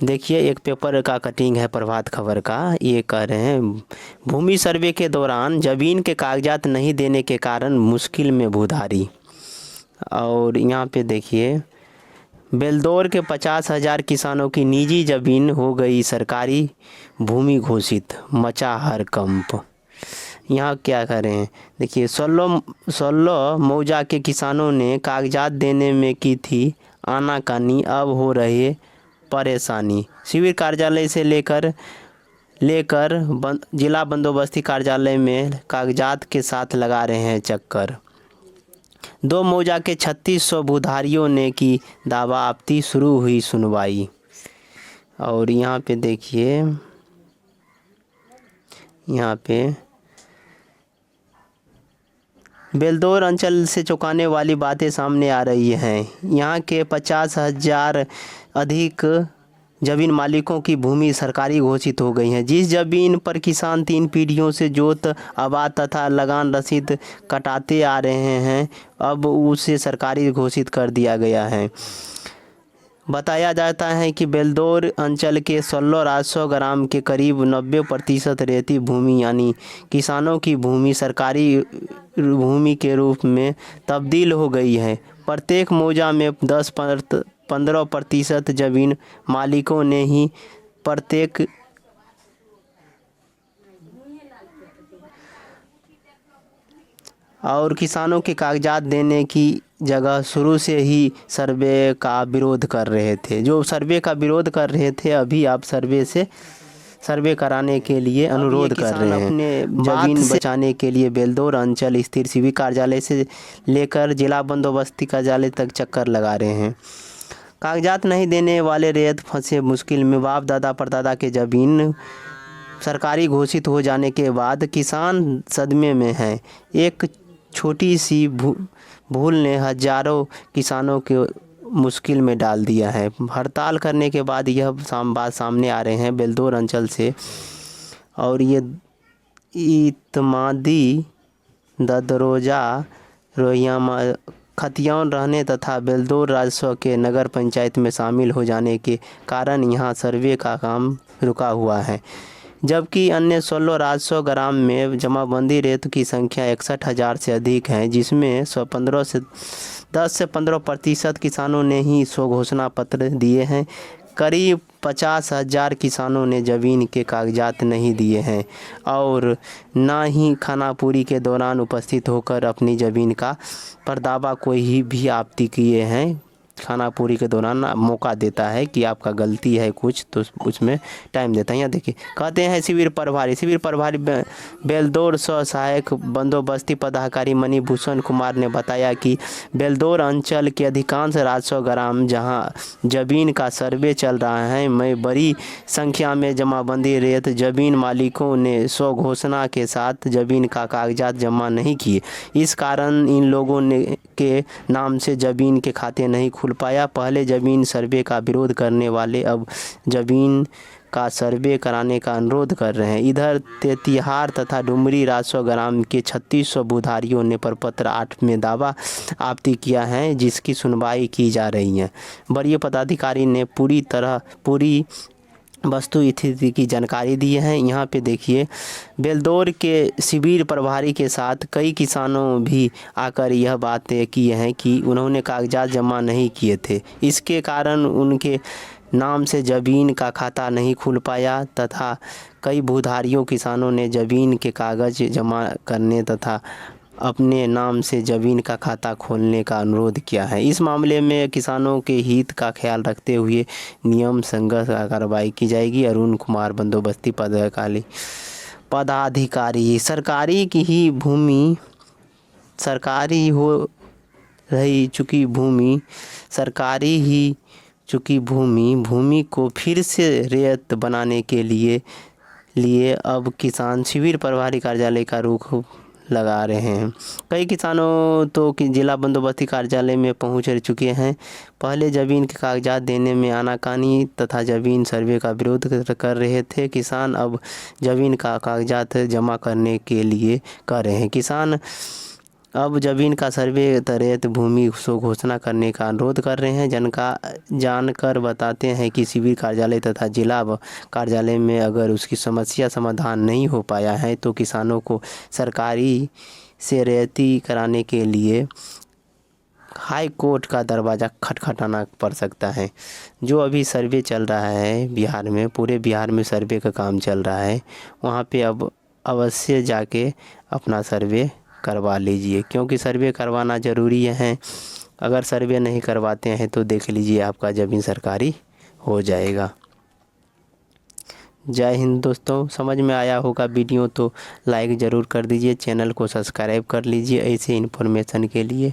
देखिए एक पेपर का कटिंग है प्रभात खबर का। ये कह रहे हैं भूमि सर्वे के दौरान ज़मीन के कागजात नहीं देने के कारण मुश्किल में भूधारी। और यहाँ पे देखिए बेलदौर के 50,000 किसानों की निजी ज़मीन हो गई सरकारी भूमि घोषित, मचा हड़कंप। यहाँ क्या करें, देखिए 16 मौजा के किसानों ने कागजात देने में की थी आनाकानी, अब हो रही परेशानी। शिविर कार्यालय से लेकर जिला बंदोबस्ती कार्यालय में कागजात के साथ लगा रहे हैं चक्कर। 2 मौजा के 3600 भूधारियों ने की दावा आपत्ति, शुरू हुई सुनवाई। और यहाँ पे देखिए यहाँ पे बेलदौर अंचल से चौंकाने वाली बातें सामने आ रही हैं। यहाँ के 50,000 अधिक ज़मीन मालिकों की भूमि सरकारी घोषित हो गई है। जिस ज़मीन पर किसान 3 पीढ़ियों से जोत आबाद तथा लगान रसीद कटाते आ रहे हैं, अब उसे सरकारी घोषित कर दिया गया है। बताया जाता है कि बेलदौर अंचल के 16 राजस्व ग्राम के करीब 90% रेती भूमि यानी किसानों की भूमि सरकारी भूमि के रूप में तब्दील हो गई है। प्रत्येक मौजा में 10-15% ज़मीन मालिकों ने ही प्रत्येक और किसानों के कागजात देने की जगह शुरू से ही सर्वे का विरोध कर रहे थे। जो सर्वे का विरोध कर रहे थे, अभी आप सर्वे कराने के लिए अनुरोध कर रहे हैं। अपने ज़मीन बचाने के लिए बेलदौर अंचल स्थित शिविर कार्यालय से लेकर जिला बंदोबस्ती कार्यालय तक चक्कर लगा रहे हैं। कागजात नहीं देने वाले रैयत फंसे मुश्किल में। बाप दादा परदादा के ज़मीन सरकारी घोषित हो जाने के बाद किसान सदमे में हैं। एक छोटी सी भूल ने हजारों किसानों को मुश्किल में डाल दिया है। हड़ताल करने के बाद यह बात सामने आ रहे हैं बेलदौर अंचल से। और ये इत्मादी ददरोजा रोहियामा खतियान रहने तथा बेलदौर राजस्व के नगर पंचायत में शामिल हो जाने के कारण यहाँ सर्वे का काम रुका हुआ है। जबकि अन्य 16 राजस्व ग्राम में जमाबंदी रेत की संख्या 61,000 से अधिक है, जिसमें 10 से 15% किसानों ने ही स्वघोषणा पत्र दिए हैं। करीब 50,000 किसानों ने ज़मीन के कागजात नहीं दिए हैं और ना ही खानापुरी के दौरान उपस्थित होकर अपनी ज़मीन का परदावा कोई भी आपत्ति किए हैं। खानापुरी के दौरान मौका देता है कि आपका गलती है कुछ, तो उसमें टाइम देता है। यहाँ देखिए कहते हैं शिविर प्रभारी बेलदौर सहायक बंदोबस्ती पदाधिकारी मणिभूषण कुमार ने बताया कि बेलदौर अंचल के अधिकांश राजस्व ग्राम जहां ज़मीन का सर्वे चल रहा है में बड़ी संख्या में जमाबंदी रेत ज़मीन मालिकों ने स्वघोषणा के साथ ज़मीन का कागजात जमा नहीं किए। इस कारण इन लोगों ने के नाम से ज़मीन के खाते नहीं खुल पाया। पहले ज़मीन सर्वे का विरोध करने वाले अब ज़मीन का सर्वे कराने का अनुरोध कर रहे हैं। इधर तेतिहार तथा डुमरी राजस्व ग्राम के 3600 भूधारियों ने प्रपत्र 8 में दावा आपत्ति किया है, जिसकी सुनवाई की जा रही है। वरीय पदाधिकारी ने पूरी वस्तु स्थिति की जानकारी दी है। यहाँ पे देखिए बेलदौर के शिविर प्रभारी के साथ कई किसानों भी आकर यह बातें की हैं कि उन्होंने कागजात जमा नहीं किए थे। इसके कारण उनके नाम से ज़मीन का खाता नहीं खुल पाया तथा कई भूधारियों किसानों ने ज़मीन के कागज़ जमा करने तथा अपने नाम से ज़मीन का खाता खोलने का अनुरोध किया है। इस मामले में किसानों के हित का ख्याल रखते हुए नियम संगत कार्रवाई की जाएगी। अरुण कुमार बंदोबस्ती पदाधिकारी। सरकारी की ही भूमि सरकारी हो रही चुकी भूमि सरकारी ही चुकी भूमि को फिर से रैयत बनाने के लिए अब किसान शिविर प्रभारी कार्यालय का रुख लगा रहे हैं। कई किसानों तो जिला बंदोबस्ती कार्यालय में पहुंच चुके हैं। पहले ज़मीन के कागजात देने में आनाकानी तथा ज़मीन सर्वे का विरोध कर रहे थे। किसान अब ज़मीन का कागजात जमा करने के लिए कर रहे हैं। किसान अब ज़मीन का सर्वे रैयत भूमि को घोषणा करने का अनुरोध कर रहे हैं। जानकर बताते हैं कि शिविर कार्यालय तथा जिला कार्यालय में अगर उसकी समस्या समाधान नहीं हो पाया है तो किसानों को सरकारी से रैयती कराने के लिए हाई कोर्ट का दरवाज़ा खटखटाना पड़ सकता है। जो अभी सर्वे चल रहा है बिहार में, पूरे बिहार में सर्वे का काम चल रहा है, वहाँ पे अब अवश्य जाके अपना सर्वे करवा लीजिए, क्योंकि सर्वे करवाना ज़रूरी है। अगर सर्वे नहीं करवाते हैं तो देख लीजिए आपका ज़मीन सरकारी हो जाएगा। जय हिंद दोस्तों। समझ में आया होगा वीडियो तो लाइक ज़रूर कर दीजिए, चैनल को सब्सक्राइब कर लीजिए ऐसे इन्फॉर्मेशन के लिए।